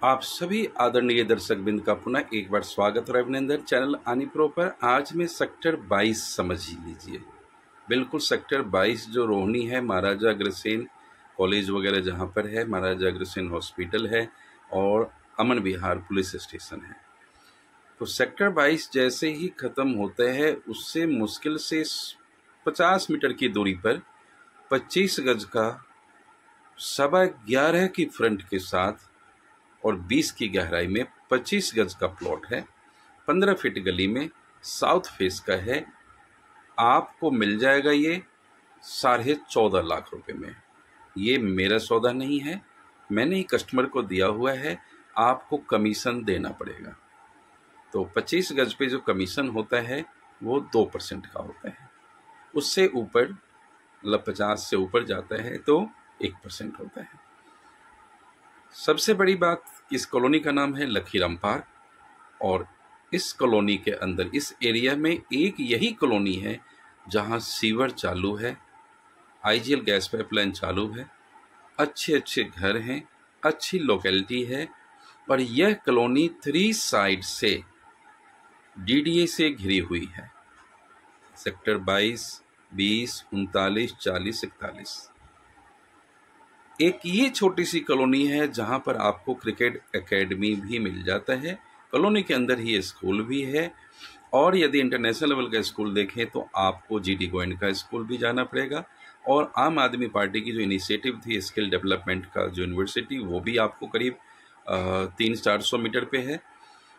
आप सभी आदरणीय दर्शकबिंद का पुनः एक बार स्वागत और अभिनंदन चैनल आनी प्रो पर। आज में सेक्टर 22 समझ ही लीजिए। बिल्कुल सेक्टर 22 जो रोहिणी है, महाराजा अग्रसेन कॉलेज वगैरह जहाँ पर है, महाराजा अग्रसेन हॉस्पिटल है और अमन विहार पुलिस स्टेशन है। तो सेक्टर 22 जैसे ही ख़त्म होते हैं उससे मुश्किल से 50 मीटर की दूरी पर 25 गज का 11.25 की फ्रंट के साथ और 20 की गहराई में 25 गज का प्लॉट है। 15 फीट गली में साउथ फेस का है। आपको मिल जाएगा ये 14.5 लाख रुपए में। ये मेरा सौदा नहीं है, मैंने ही कस्टमर को दिया हुआ है। आपको कमीशन देना पड़ेगा। तो 25 गज पे जो कमीशन होता है वो 2% का होता है। उससे ऊपर मतलब 50 से ऊपर जाता है तो 1% होता है। सबसे बड़ी बात, इस कॉलोनी का नाम है लखीराम पार्क और इस कॉलोनी के अंदर इस एरिया में एक यही कॉलोनी है जहां सीवर चालू है, आईजीएल गैस पाइपलाइन चालू है, अच्छे अच्छे घर हैं, अच्छी लोकेलिटी है और यह कॉलोनी 3 साइड से डीडीए से घिरी हुई है। सेक्टर 22, 20, 39, 40, 41। एक ये छोटी सी कॉलोनी है जहां पर आपको क्रिकेट एकेडमी भी मिल जाता है। कॉलोनी के अंदर ही स्कूल भी है और यदि इंटरनेशनल लेवल का स्कूल देखें तो आपको जीडी गोविंद का स्कूल भी जाना पड़ेगा। और आम आदमी पार्टी की जो इनिशिएटिव थी स्किल डेवलपमेंट का जो यूनिवर्सिटी, वो भी आपको करीब 300-400 मीटर पे है।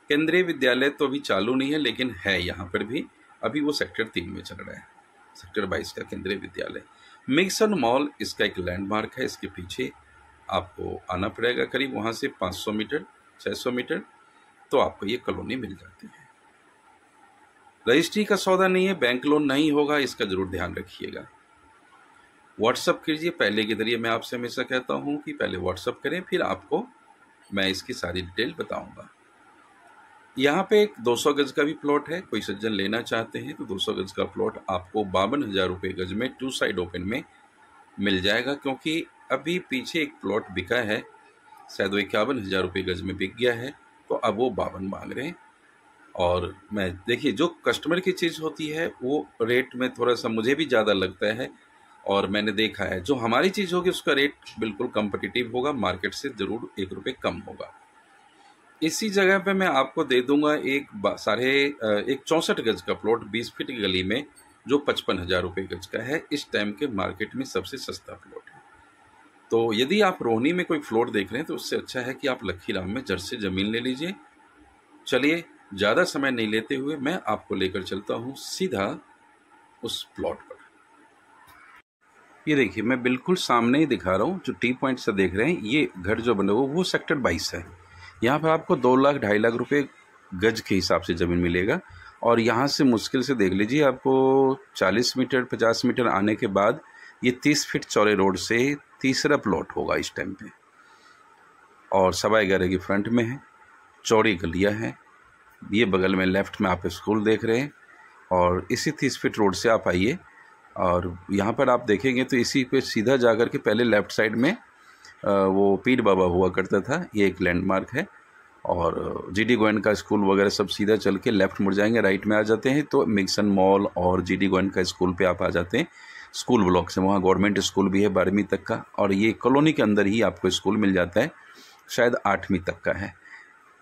केंद्रीय विद्यालय तो अभी चालू नहीं है लेकिन है यहाँ पर भी, अभी वो सेक्टर 3 में चल रहा है, सेक्टर 22 का केंद्रीय विद्यालय। मिक्सन मॉल इसका एक लैंडमार्क है, इसके पीछे आपको आना पड़ेगा करीब वहाँ से 500 मीटर 600 मीटर, तो आपको ये कॉलोनी मिल जाती है। रजिस्ट्री का सौदा नहीं है, बैंक लोन नहीं होगा, इसका जरूर ध्यान रखिएगा। व्हाट्सअप कीजिए, पहले के जरिए मैं आपसे हमेशा कहता हूँ कि पहले व्हाट्सअप करें, फिर आपको मैं इसकी सारी डिटेल बताऊँगा। यहाँ पे एक 200 गज का भी प्लॉट है, कोई सज्जन लेना चाहते हैं तो 200 गज का प्लॉट आपको 52,000 रुपये गज में 2 साइड ओपन में मिल जाएगा। क्योंकि अभी पीछे एक प्लॉट बिका है, शायद वो 51,000 रुपये गज में बिक गया है, तो अब वो 52 मांग रहे हैं। और मैं देखिए, जो कस्टमर की चीज़ होती है वो रेट में थोड़ा सा मुझे भी ज़्यादा लगता है और मैंने देखा है जो हमारी चीज़ होगी उसका रेट बिल्कुल कम्पिटिटिव होगा, मार्केट से ज़रूर 1 रुपये कम होगा। इसी जगह पे मैं आपको दे दूंगा एक 64 गज का प्लॉट 20 फीट की गली में जो 55,000 रुपये गज का है। इस टाइम के मार्केट में सबसे सस्ता प्लॉट है। तो यदि आप रोहिणी में कोई प्लॉट देख रहे हैं तो उससे अच्छा है कि आप लखीराम में जड़ से ज़मीन ले लीजिए। चलिए, ज़्यादा समय नहीं लेते हुए मैं आपको लेकर चलता हूँ सीधा उस प्लॉट पर। ये देखिए, मैं बिल्कुल सामने ही दिखा रहा हूँ, जो टी पॉइंट से देख रहे हैं ये घर जो बना हुआ वो सेक्टर 22 है। यहाँ पर आपको 2 लाख 2.5 लाख रुपए गज के हिसाब से ज़मीन मिलेगा और यहाँ से मुश्किल से देख लीजिए आपको 40 मीटर 50 मीटर आने के बाद ये 30 फीट चौड़े रोड से तीसरा प्लॉट होगा इस टाइम पे और 11.25 की फ्रंट में है, चौड़ी गलियाँ हैं। ये बगल में लेफ़्ट में आप स्कूल देख रहे हैं और इसी 30 फीट रोड से आप आइए और यहाँ पर आप देखेंगे तो इसी पे सीधा जाकर के पहले लेफ़्ट साइड में वो पीर बाबा हुआ करता था, ये एक लैंडमार्क है। और जीडी गोविंद का स्कूल वगैरह सब सीधा चल के लेफ़्ट मुड़ जाएंगे, राइट में आ जाते हैं तो मिक्सन मॉल और जीडी गोविंद का स्कूल पे आप आ जाते हैं। स्कूल ब्लॉक से वहाँ गवर्नमेंट स्कूल भी है 12वीं तक का और ये कॉलोनी के अंदर ही आपको स्कूल मिल जाता है, शायद 8वीं तक का है।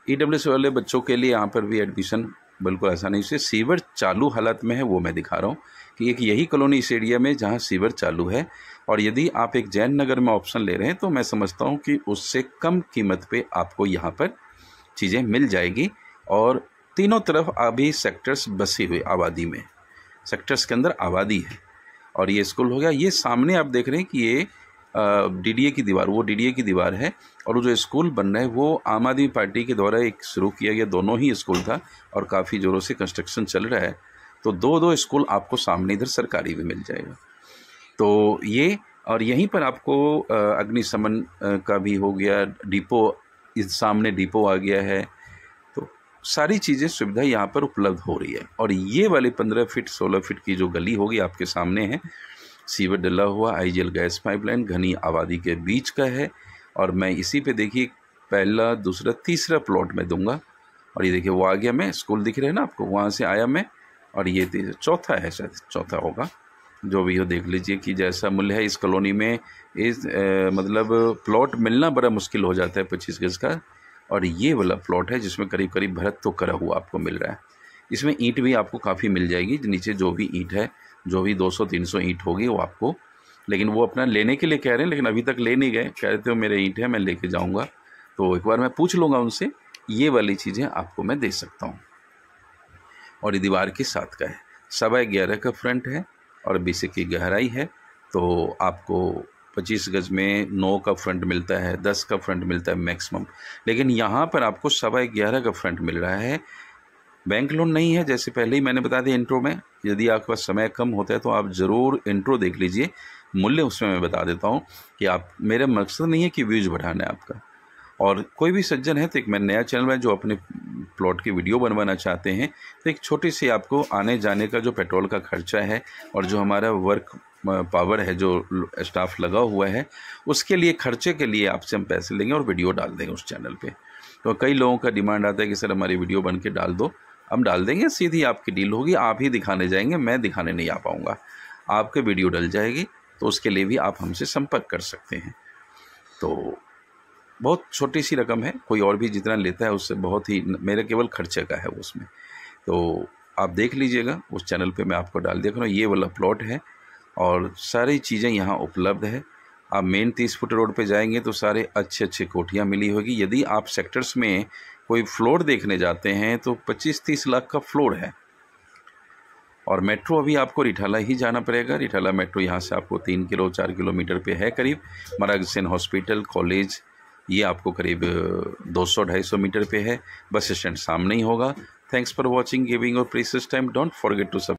EWS वाले बच्चों के लिए यहाँ पर भी एडमिशन बिल्कुल आसानी से, सीवर चालू हालत में है वो मैं दिखा रहा हूँ कि एक यही कॉलोनी इस एरिया में जहाँ सीवर चालू है। और यदि आप एक जैन नगर में ऑप्शन ले रहे हैं तो मैं समझता हूँ कि उससे कम कीमत पे आपको यहाँ पर चीज़ें मिल जाएगी। और तीनों तरफ अभी सेक्टर्स बसी हुई आबादी में, सेक्टर्स के अंदर आबादी है। और ये स्कूल हो गया, ये सामने आप देख रहे हैं कि ये डीडीए की दीवार, वो डीडीए की दीवार है और वो जो स्कूल बन रहा है वो आम आदमी पार्टी के द्वारा एक शुरू किया गया, दोनों ही स्कूल था और काफ़ी ज़ोरों से कंस्ट्रक्शन चल रहा है। तो दो स्कूल आपको सामने इधर सरकारी भी मिल जाएगा। तो ये, और यहीं पर आपको अग्निशमन का भी हो गया, डिपो, इस सामने डिपो आ गया है। तो सारी चीज़ें सुविधा यहाँ पर उपलब्ध हो रही है। और ये वाली 15 फीट 16 फीट की जो गली होगी आपके सामने है, सीवर डला हुआ, आईजीएल गैस पाइपलाइन घनी आबादी के बीच का है। और मैं इसी पे देखिए पहला, दूसरा, तीसरा प्लॉट मैं दूंगा। और ये देखिए वो आ गया, मैं स्कूल दिख रहे हैं ना आपको, वहाँ से आया मैं, और ये चौथा है, शायद चौथा होगा, जो भी हो देख लीजिए कि जैसा मूल्य है इस कॉलोनी में। इस मतलब प्लॉट मिलना बड़ा मुश्किल हो जाता है 25 गज का। और ये वाला प्लॉट है जिसमें करीब करीब भरत तो करा हुआ आपको मिल रहा है। इसमें ईंट भी आपको काफ़ी मिल जाएगी, नीचे जो भी ईंट है, जो भी 200-300 ईंट होगी वो आपको, लेकिन वो अपना लेने के लिए कह रहे हैं, लेकिन अभी तक ले नहीं गए, कह रहे थे मेरे ईंट है मैं लेके जाऊँगा। तो एक बार मैं पूछ लूँगा उनसे, ये वाली चीज़ें आपको मैं दे सकता हूँ। और ये दीवार के साथ का है, 11.25 का फ्रंट है और 20 की गहराई है। तो आपको 25 गज में 9 का फ्रंट मिलता है, 10 का फ्रंट मिलता है मैक्सिमम, लेकिन यहाँ पर आपको 11.25 का फ्रंट मिल रहा है। बैंक लोन नहीं है, जैसे पहले ही मैंने बता दिया इंट्रो में। यदि आपका समय कम होता है तो आप ज़रूर इंट्रो देख लीजिए, मूल्य उसमें मैं बता देता हूँ कि आप, मेरा मकसद नहीं है कि व्यूज बढ़ाना है आपका। और कोई भी सज्जन है तो एक मैं नया चैनल है जो अपने प्लॉट की वीडियो बनवाना चाहते हैं, तो एक छोटी सी आपको आने जाने का जो पेट्रोल का खर्चा है और जो हमारा वर्क पावर है, जो स्टाफ लगा हुआ है, उसके लिए खर्चे के लिए आपसे हम पैसे लेंगे और वीडियो डाल देंगे उस चैनल पे। तो कई लोगों का डिमांड आता है कि सर हमारी वीडियो बन के डाल दो, हम डाल देंगे, सीधी आपकी डील होगी, आप ही दिखाने जाएंगे, मैं दिखाने नहीं आ पाऊँगा, आपके वीडियो डल जाएगी। तो उसके लिए भी आप हमसे संपर्क कर सकते हैं। तो बहुत छोटी सी रकम है, कोई और भी जितना लेता है उससे बहुत ही, मेरा केवल खर्चे का है उसमें। तो आप देख लीजिएगा, उस चैनल पे मैं आपको डाल देख रहा हूँ। ये वाला प्लॉट है और सारी चीज़ें यहाँ उपलब्ध है। आप मेन 30 फुट रोड पे जाएंगे तो सारे अच्छे अच्छे कोठियाँ मिली होगी। यदि आप सेक्टर्स में कोई फ्लोर देखने जाते हैं तो 25-30 लाख का फ्लोर है। और मेट्रो अभी आपको रिठाला ही जाना पड़ेगा। रिठाला मेट्रो यहाँ से आपको 3-4 किलोमीटर पे है करीब। मरागसेन हॉस्पिटल, कॉलेज, ये आपको करीब 200-250 मीटर पे है। बस स्टैंड सामने ही होगा। Thanks for watching, giving our precious time. Don't forget to